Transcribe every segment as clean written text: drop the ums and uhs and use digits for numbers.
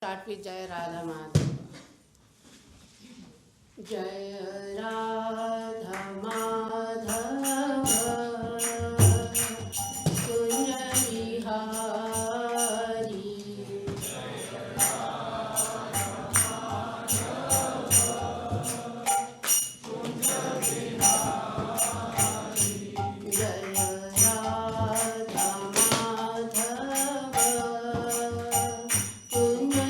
Start with Jai Radha Madhava. Jai Radha Madhava Kunja Vihari. Jai Radha Madhava Kunja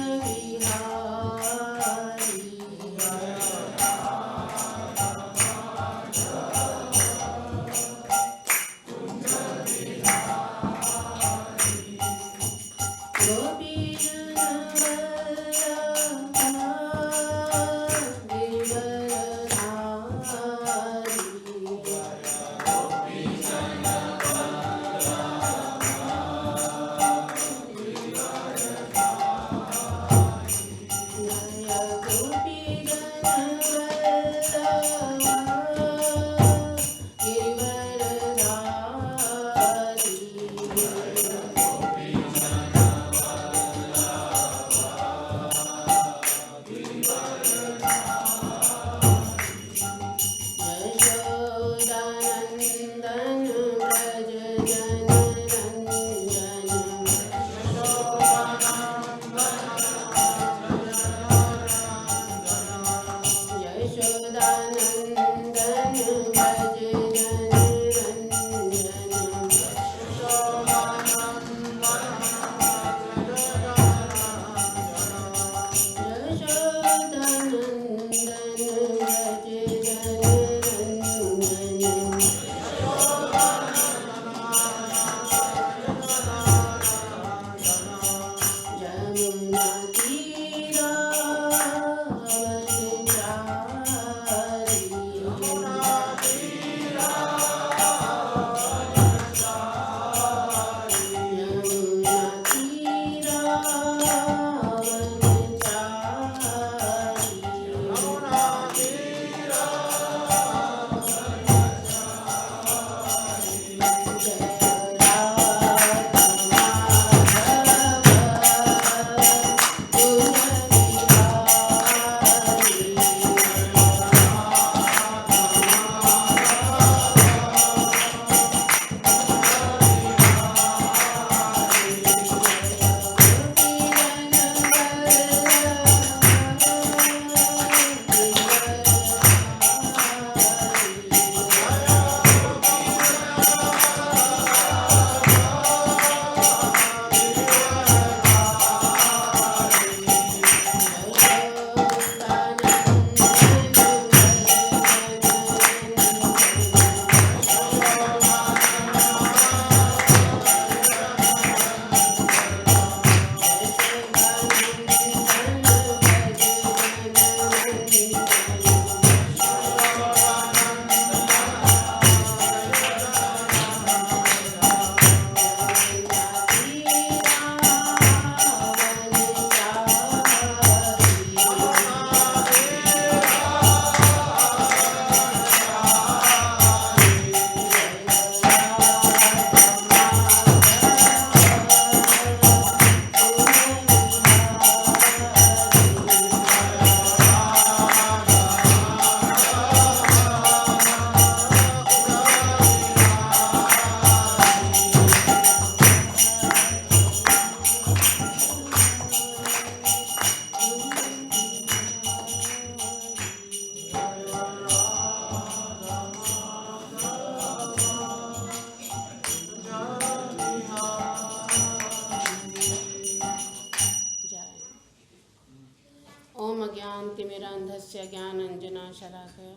अज्ञानतिमिरान्धस्य ज्ञानाञ्जनशलाकया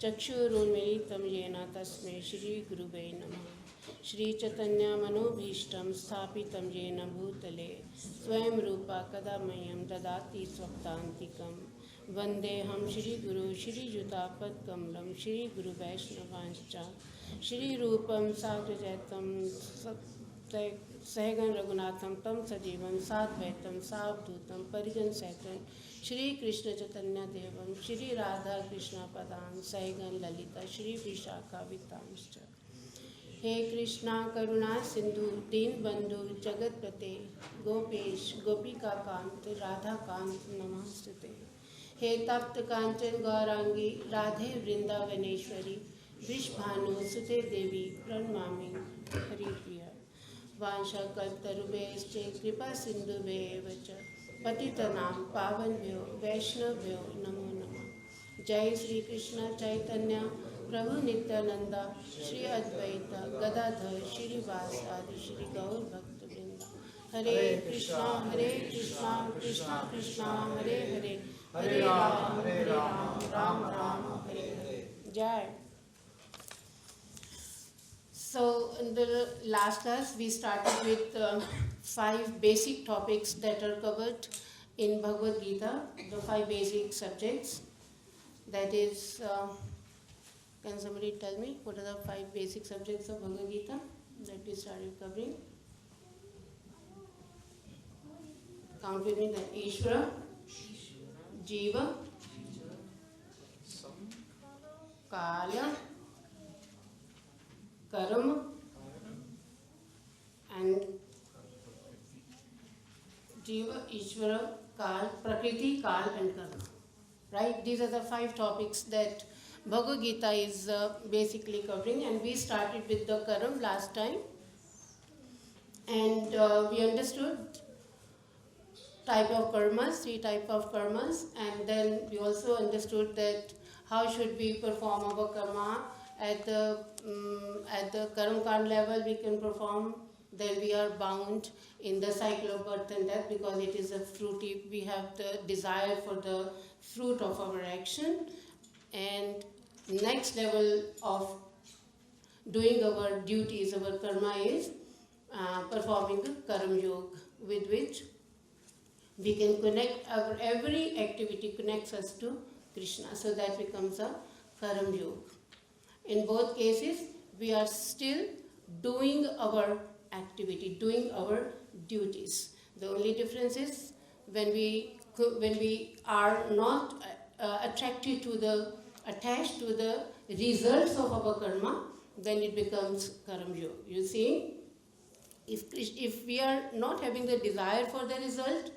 चक्षुरुन्मीलितं येन तस्मै श्रीगुरुवे नमः। श्रीचैतन्यमनोभीष्टं स्थापितं येन भूतले स्वयं रूपा कदा मह्यं ददाति स्वपदान्तिकं। वन्देऽहं श्रीगुरु श्रीयुतापत्कमलं श्रीगुरुवैष्णवांश्च श्रीरूपं साग्रजातं सहगण रघुनाथं तम सजीवं साद्वैतं सावधूतं परिजन सहितं श्री कृष्ण चैतन्य देवं श्री राधा कृष्ण पदान सहगण ललिता श्री विशाखा वितांश्च। हे कृष्णा करुणा सिंधु दीन बंधु जगतपते गोपेश गोपिका कांत राधा कांत नमस्ते। हे तप्त कांचन गौरांगी राधे वृंदावनेश्वरी वृषभानु सुते देवी प्रणमामि हरिप्रिया। वांछाकल्पतरुभ्यश्च कृपा सिन्धुभ्येव च पतितनां पावनभ्यो वैष्णवभ्यो नमो नमः। जय श्री कृष्ण चैतन्य प्रभु नित्यानंद श्री अद्वैत गदाधर श्रीवास आदि श्री गौर भक्त वृंद। हरे कृष्णा कृष्णा कृष्णा हरे हरे हरे राम राम राम हरे हरे। जय। So in the last class we started with 5 basic topics that are covered in Bhagavad Gita, the 5 basic subjects. That is, can somebody tell me what are the 5 basic subjects of Bhagavad Gita that we started covering? Count with me then. Ishvara, Jiva, Kala, Karma, and Jiva, Ishvara, Kal, Prakriti, Kal and Karma. Right? These are the 5 topics that Bhagavad Gita is basically covering, and we started with the Karam last time, and we understood type of karmas, 3 type of karmas, and then we also understood that how should we perform our karma at the Karam Kand level we can perform. Then we are bound in the cycle of birth and death because it is a fruity, we have the desire for the fruit of our action. And next level of doing our duties, our karma, is performing the Karam Yoga, with which we can connect our every activity connects us to Krishna. So that becomes a Karam Yoga. In both cases, we are still doing our activity, doing our duties. The only difference is when we are not attached to the results of our karma, then it becomes Karam Yoga. You see, if we are not having the desire for the result,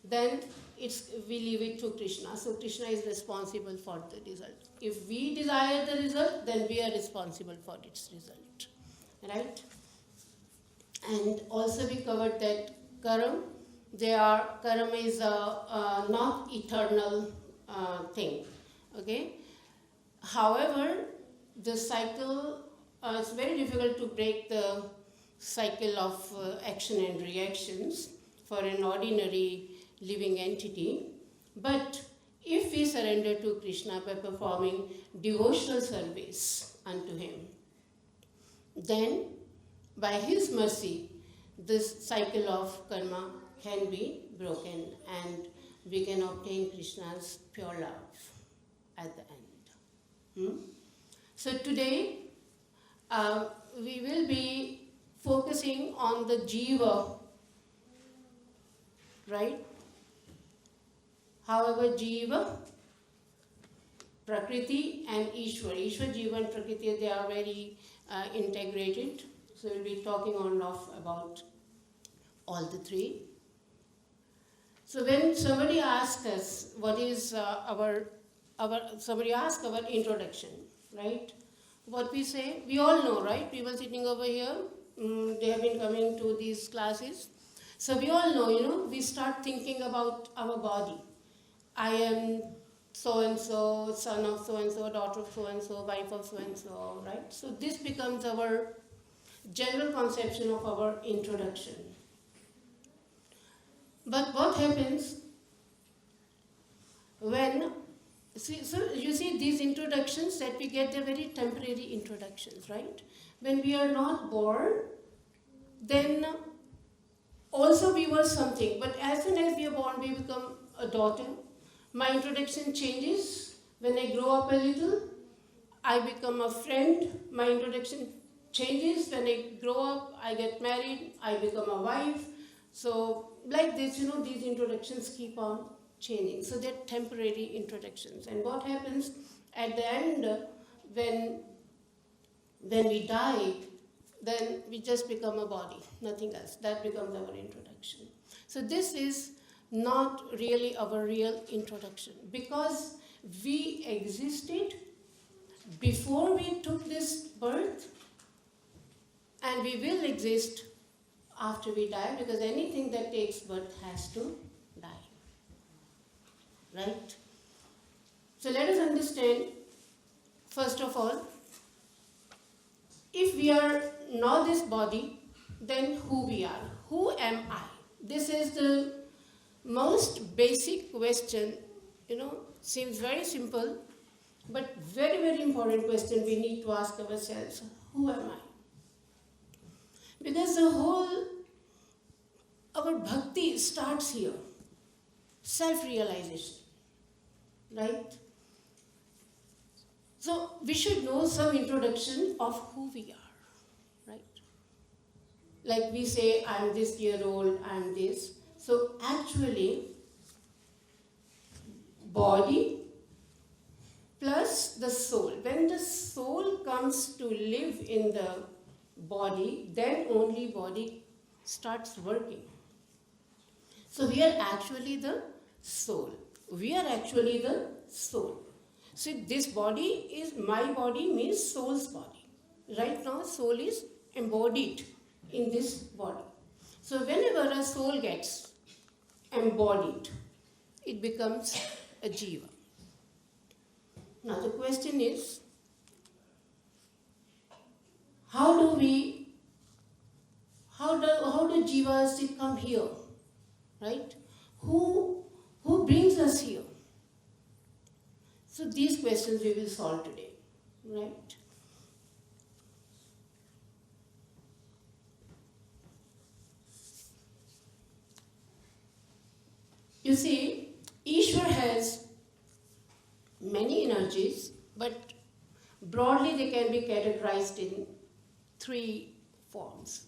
then we leave it to Krishna. So Krishna is responsible for the result. If we desire the result, then we are responsible for its result. Right? And also we covered that Karam is a not eternal thing. Okay? However, the cycle, it's very difficult to break the cycle of action and reactions for an ordinary living entity. But if we surrender to Krishna by performing devotional service unto him, then by his mercy, this cycle of karma can be broken and we can obtain Krishna's pure love at the end. So today, we will be focusing on the Jiva, right? However, Jiva, Prakriti and Ishwar, Jiva and Prakriti, they are very integrated. So we'll be talking on and off about all the 3. So when somebody asks us what is somebody asks our introduction, right? What we say, we all know, right? People sitting over here, they have been coming to these classes. So we all know, we start thinking about our body. I am so-and-so, son of so-and-so, daughter of so-and-so, wife of so-and-so, right? So this becomes our general conception of our introduction. But what happens when, so you see these introductions that we get, they're very temporary introductions, right? When we are not born, then also we were something, but as soon as we are born, we become a daughter. My introduction changes. When I grow up a little, I become a friend. My introduction changes. When I grow up, I get married, I become a wife. So like this, these introductions keep on changing. So they're temporary introductions. And what happens at the end, when we die, then we just become a body, nothing else. That becomes our introduction. So this is not really our real introduction, because we existed before we took this birth, and we will exist after we die, because anything that takes birth has to die. Right? So let us understand, first of all, if we are not this body, then who we are? Who am I? This is the most basic question, seems very simple, but very, very important question we need to ask ourselves. Who am I? Because our bhakti starts here. Self-realization. Right? So we should know some introduction of who we are. Right? Like we say, I'm this year old, I'm this. So actually, body plus the soul. When the soul comes to live in the body, then only body starts working. So we are actually the soul. We are actually the soul. So this body is my body, means soul's body. Right now, soul is embodied in this body. So whenever a soul gets embodied, it becomes a jiva. Now the question is, how do jivas come here? Right? Who brings us here? So these questions we will solve today. Right? You see, Ishwar has many energies, but broadly they can be categorized in 3 forms.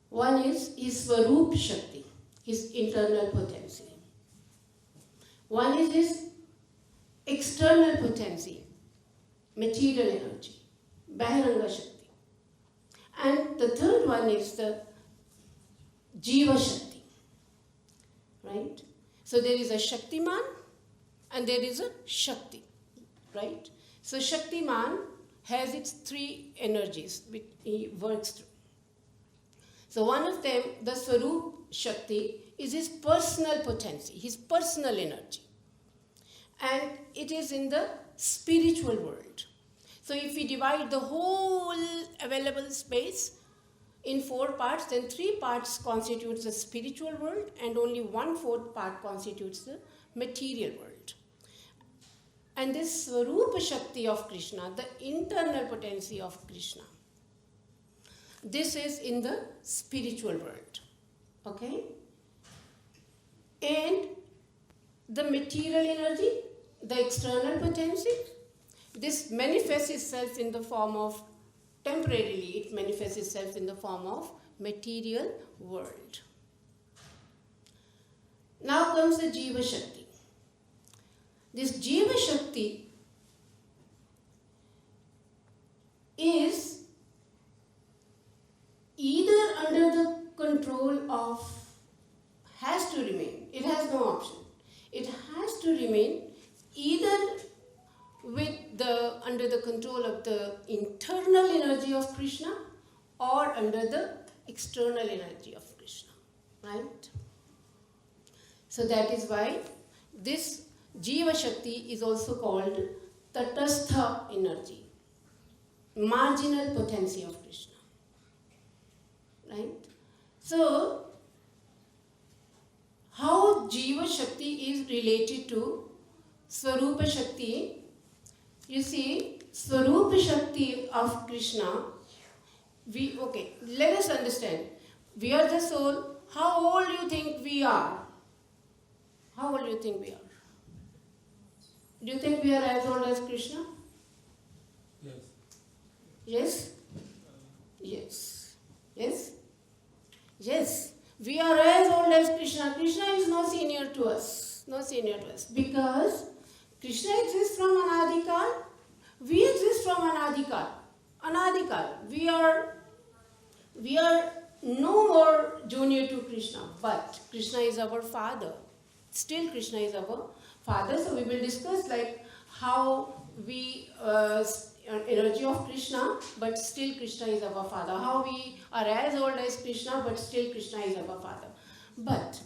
One is his Swarup Shakti, his internal potency. One is his external potency, material energy, Bahiranga Shakti. And the third one is the Jiva Shakti. Right? So there is a Shaktiman and there is a Shakti. Right? So Shaktiman has its 3 energies which he works through. So one of them, the Swarup Shakti, is his personal potency, his personal energy. And it is in the spiritual world. So if we divide the whole available space in 4 parts, then 3 parts constitutes the spiritual world and only 1/4 part constitutes the material world. And this Swarupa Shakti of Krishna, the internal potency of Krishna, this is in the spiritual world. Okay? And the material energy, the external potency, this manifests itself in the form of, temporarily it manifests itself in the form of material world. Now comes the Jiva Shakti. This Jiva Shakti is either under the control of, has to remain, it has no option. It has to remain either under the control of the internal energy of Krishna or under the external energy of Krishna. Right? So that is why this Jiva Shakti is also called Tatastha energy, marginal potency of Krishna. Right? So, how Jiva Shakti is related to Swarupa Shakti? You see, Swarupa Shakti of Krishna, let us understand. We are the soul. How old do you think we are? How old do you think we are? Do you think we are as old as Krishna? Yes. Yes? Yes? Yes. We are as old as Krishna. Krishna is no senior to us. No senior to us. Because Krishna exists from Anadikal. We exist from Anadikal. Anadikal. We are no more junior to Krishna, but Krishna is our father. Still Krishna is our father. So we will discuss like how we energy of Krishna, but still Krishna is our father. How we are as old as Krishna, but still Krishna is our father. But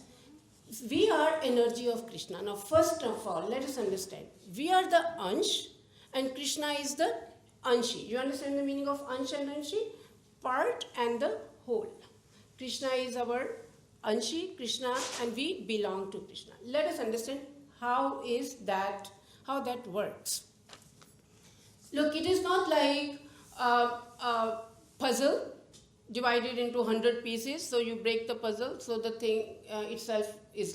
we are energy of Krishna. Now first of all, let us understand. We are the Ansh and Krishna is the Anshi. You understand the meaning of Ansh and Anshi? Part and the whole. Krishna is our Anshi, Krishna, and we belong to Krishna. Let us understand how that works. Look, it is not like a puzzle divided into 100 pieces, so you break the puzzle, so the thing itself is,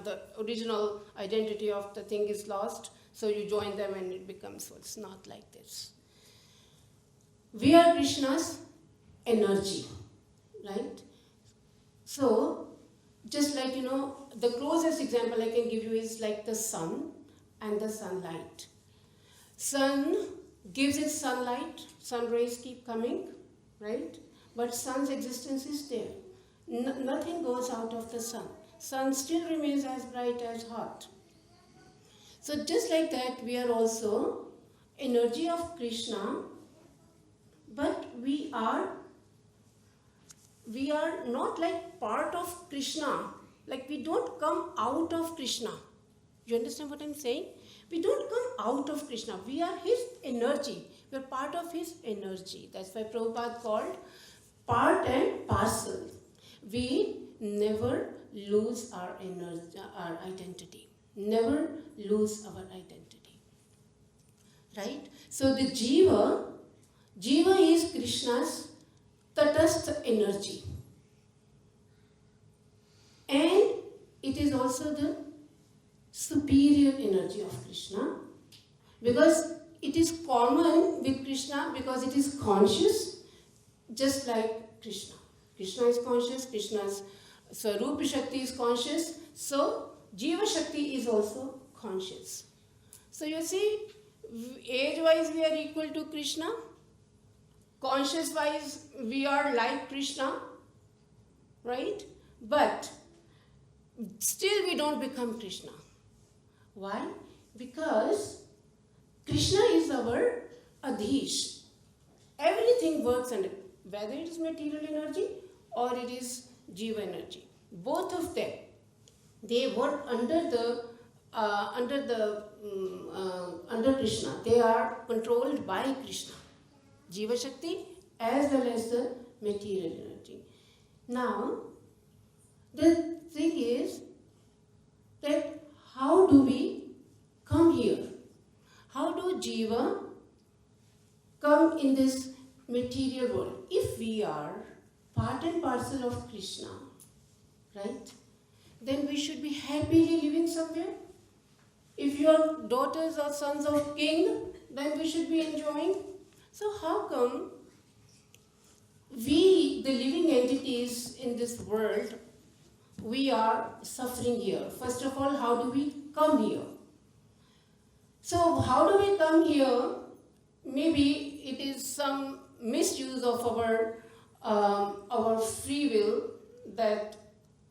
the original identity of the thing is lost, so you join them and it becomes full. It's not like this. We are Krishna's energy, right? So, just like, the closest example I can give you is like the sun and the sunlight. Sun gives its sunlight, sun rays keep coming, right? But sun's existence is there. Nothing goes out of the sun. Sun still remains as bright as hot. So just like that, we are also energy of Krishna, but we are not like part of Krishna. Like we don't come out of Krishna. You understand what I'm saying? We don't come out of Krishna. We are his energy. We are part of his energy. That's why Prabhupada called part and parcel. We never lose our energy, our identity. Never lose our identity. Right? So the Jiva is Krishna's tatastha energy. And it is also the superior energy of Krishna, because it is common with Krishna, because it is conscious, just like Krishna. Krishna is conscious, Krishna's Swarupa Shakti is conscious, so Jiva Shakti is also conscious. So you see, age-wise we are equal to Krishna, conscious-wise we are like Krishna, right? But still we don't become Krishna. Why? Because Krishna is our Adhish. Everything works under, whether it is material energy or it is Jiva energy. Both of them, they work under Krishna. They are controlled by Krishna. Jiva Shakti as well as the material energy. Now, the thing is that how do we come here? How do Jiva come in this material world? If we are part and parcel of Krishna, right, then we should be happily living somewhere. If you are daughters or sons of king, then we should be enjoying. So how come we, the living entities in this world, we are suffering here? First of all, how do we come here? So how do we come here? Maybe it is some misuse of our free will, that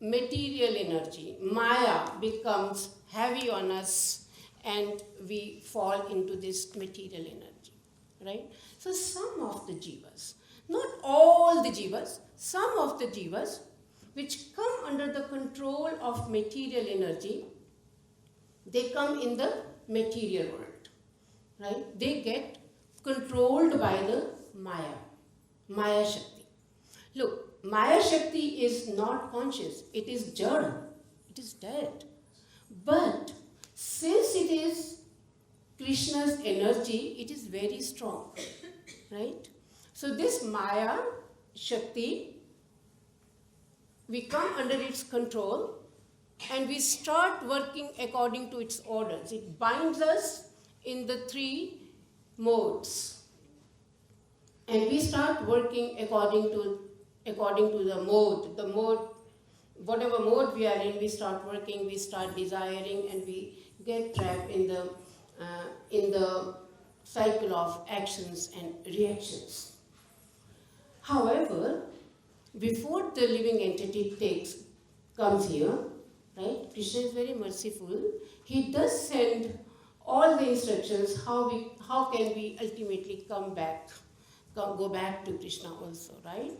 material energy, Maya, becomes heavy on us and we fall into this material energy, right? So some of the Jivas, not all the Jivas, some of the Jivas which come under the control of material energy, they come in the material world, right? They get controlled by the Maya Shakti. Look, Maya Shakti is not conscious, it is jada, it is dead. But since it is Krishna's energy, it is very strong, right? So this Maya Shakti, we come under its control and we start working according to its orders. It binds us in the 3 modes. And we start working according to the mode, whatever mode we are in, we start working, we start desiring, and we get trapped in the cycle of actions and reactions. However, before the living entity comes here, right? Krishna is very merciful. He does send all the instructions how can we ultimately go back to Krishna also, right?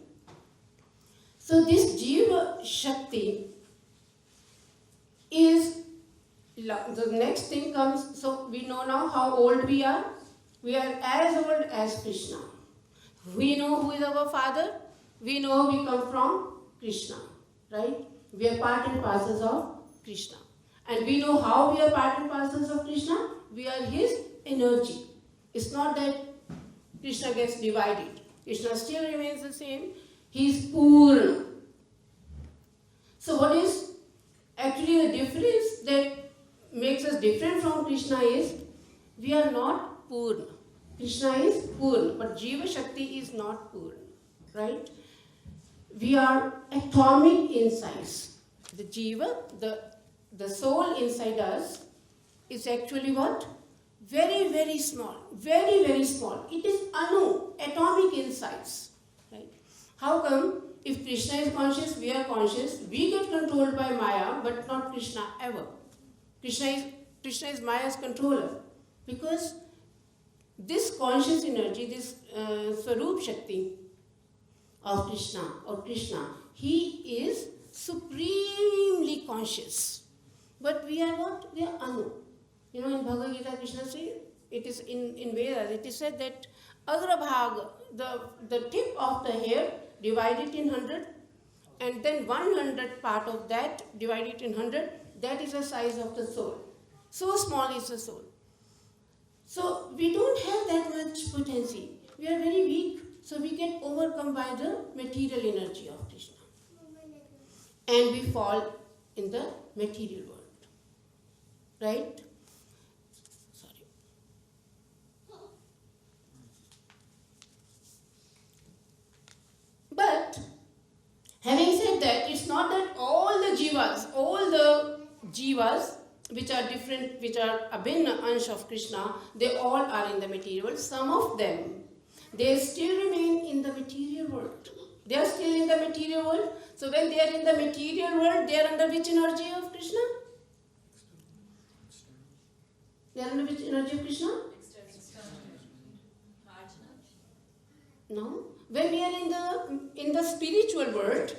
So this Jiva Shakti is, the next thing comes, so we know now how old we are. We are as old as Krishna. We know who is our father. We know we come from Krishna, right? We are part and parcels of Krishna. And we know how we are part and parcels of Krishna. We are his energy. It's not that Krishna gets divided. Krishna still remains the same. He is Purna. So what is actually the difference that makes us different from Krishna is we are not Purna. Krishna is Purna, but Jiva Shakti is not Purna, right? We are atomic insides. The Jiva, the soul inside us is actually what? Very, very small. Very, very small. It is Anu, atomic insides. Right? How come if Krishna is conscious, we are conscious, we get controlled by Maya, but not Krishna ever? Krishna is Maya's controller. Because this conscious energy, this Swarup Shakti of Krishna or Krishna, he is supremely conscious. But we are what? We are Anu. You know, in Bhagavad Gita, Krishna says, it is in Vedas, it is said that Agrabhag, the tip of the hair, divided in 100, and then 100 part of that divided in 100, that is the size of the soul. So small is the soul. So we don't have that much potency. We are very weak, so we get overcome by the material energy of Krishna. And we fall in the material world. Right? Sorry. But having said that, it's not that all the jivas which are different, which are abhinna ansh of Krishna, they all are in the material world. Some of them, they still remain in the material world. They are still in the material world. So when they are in the material world, they are under which energy of Krishna? They are under which energy of Krishna? No. When we are in the spiritual world,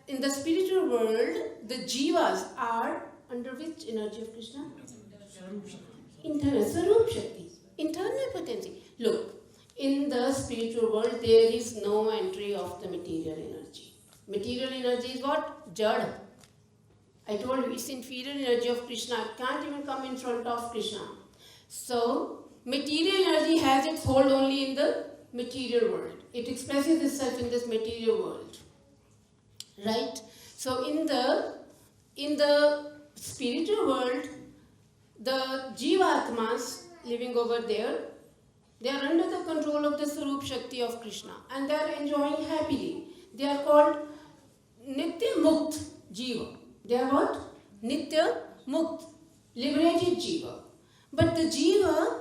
in the spiritual world, the jivas are under which energy of Krishna? Internal Swarup Shakti. Internal potency. Look, in the spiritual world, there is no entry of the material energy. Material energy is what? Jada. I told you, it's inferior energy of Krishna. It can't even come in front of Krishna. So, material energy has its hold only in the material world. It expresses itself in this material world. Right? So, in the spiritual world, the Jivatmas living over there, they are under the control of the Swarup Shakti of Krishna and they are enjoying happily. They are called Nitya Mukt Jiva. They are what? Nitya Mukt, liberated Jiva. But the Jiva,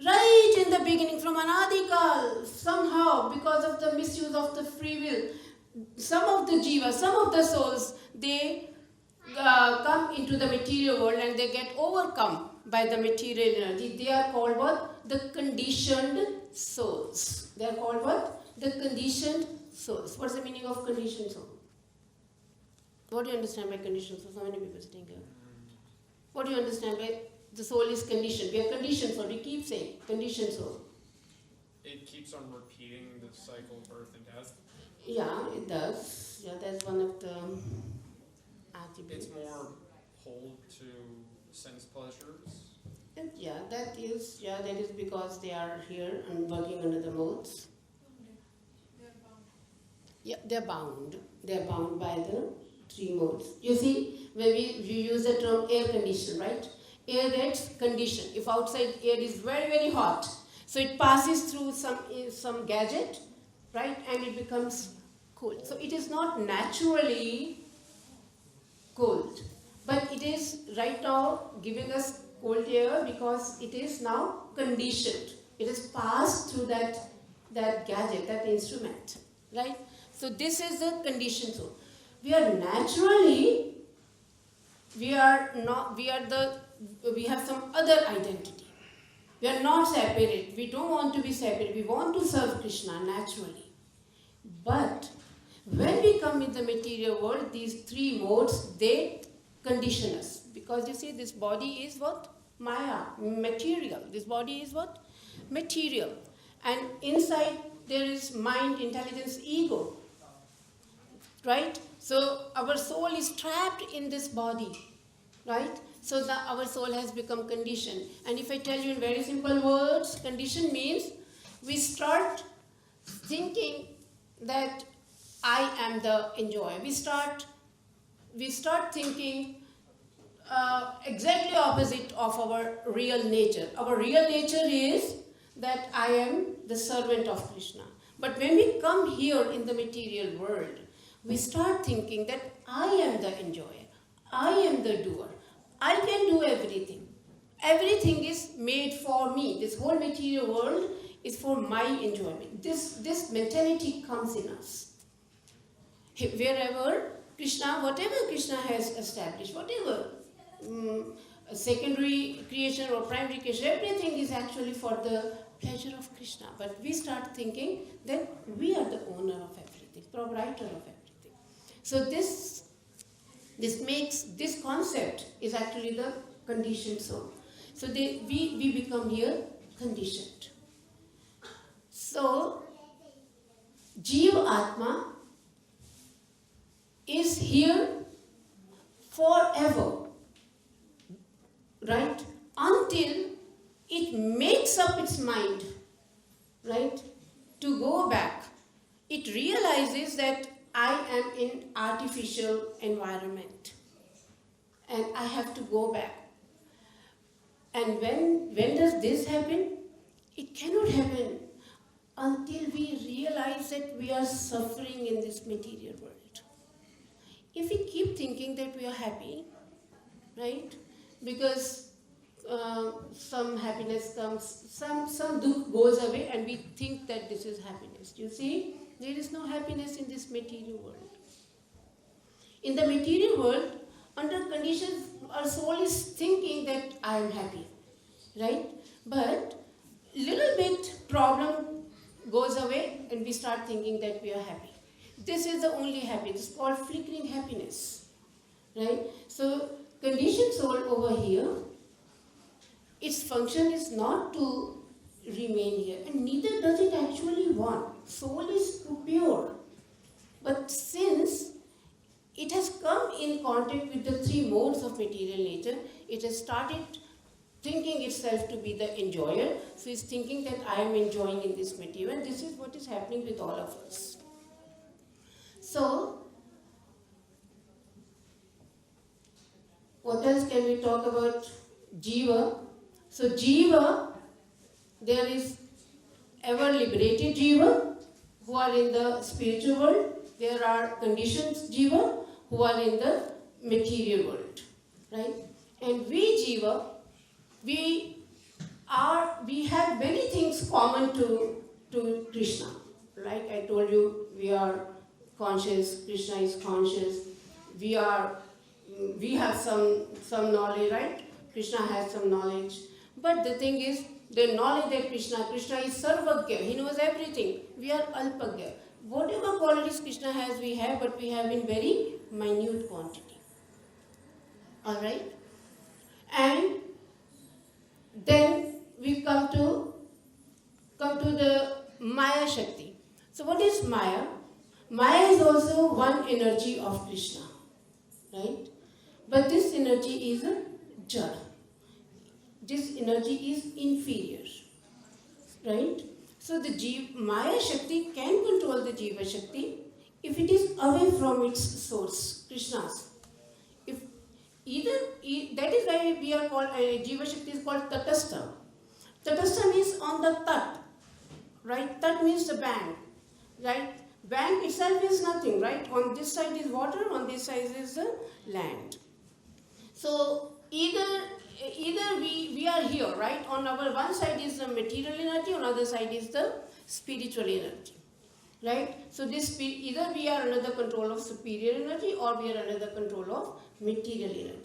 right in the beginning, from Anadikal, somehow, because of the misuse of the free will, some of the Jivas, some of the souls, they come into the material world and they get overcome by the material energy. They are called what? The conditioned souls. They are called what? The conditioned souls. What's the meaning of conditioned soul? What do you understand by conditioned soul? So many people sitting here. What do you understand by the soul is conditioned? We are conditioned soul. We keep saying conditioned soul. It keeps on repeating the cycle of birth and death. Yeah, it does. Yeah, that's one of the attributes. It's more hold to sense pleasures. And that is because they are here and working under the modes. Yeah, they're bound. They're bound by the three modes. You see, when you use the term air condition, right? Air gets conditioned. If outside air is very, very hot, so it passes through some gadget, right? And it becomes cold. So it is not naturally cold, but it is right now giving us cold air because it is now conditioned. It has passed through that that gadget, that instrument, right? So this is the conditioned soul. We are naturally, we have some other identity. We are not separate. We don't want to be separate. We want to serve Krishna naturally. But when we come in the material world, these three modes, they condition us. Because you see, this body is what? Maya, material. This body is what? Material. And inside there is mind, intelligence, ego. Right? So our soul is trapped in this body. Right? So our soul has become conditioned. And if I tell you in very simple words, condition means we start thinking that I am the enjoyer. We start thinking exactly opposite of our real nature. Our real nature is that I am the servant of Krishna. But when we come here in the material world, we start thinking that I am the enjoyer. I am the doer. I can do everything. Everything is made for me. This whole material world is for my enjoyment. This mentality comes in us. Wherever Krishna, whatever Krishna has established, whatever secondary creation or primary creation, everything is actually for the pleasure of Krishna. But we start thinking that we are the owner of everything, proprietor of everything. So this concept is actually the conditioned soul. So we become here conditioned. So Jiva Atma is here forever, right? Until it makes up its mind, right, to go back. It realizes that I am in artificial environment and I have to go back. And when does this happen? It cannot happen until we realize that we are suffering in this material world. If we keep thinking that we are happy, right? Because some happiness comes, some dukh goes away, and we think that this is happiness. You see, there is no happiness in this material world. In the material world, under conditions, our soul is thinking that I am happy, right? But little bit problem goes away, and we start thinking that we are happy. This is the only happiness, called flickering happiness, right? So conditioned soul over here, its function is not to remain here, and neither does it actually want. Soul is too pure. But since it has come in contact with the three modes of material nature, it has started thinking itself to be the enjoyer. So it's thinking that I am enjoying in this material, and this is what is happening with all of us. So, what else can we talk about? Jiva. So Jiva, there is ever liberated Jiva who are in the spiritual world. There are conditioned Jiva who are in the material world, right? And we Jiva, we have many things common to Krishna. Like I told you, we are conscious, Krishna is conscious. We have some knowledge, right? Krishna has some knowledge. But the thing is, the knowledge that Krishna is Sarvagya, he knows everything. We are Alpagya. Whatever qualities Krishna has, we have, but we have in very minute quantity. Alright? And then we come to the Maya Shakti. So what is Maya? Maya is also one energy of Krishna, right? But this energy is a jada. This energy is inferior, right? So the Maya Shakti can control the Jiva Shakti if it is away from its source, Krishna's. That is why we are called, Jiva Shakti is called Tatastha. Tatastha means on the Tat, right? Tat means the bank, right? Bank itself is nothing, right? On this side is water, on this side is the land. So either we are here, right? On our one side is the material energy, on the other side is the spiritual energy. Right? So this either we are under the control of superior energy or we are under the control of material energy.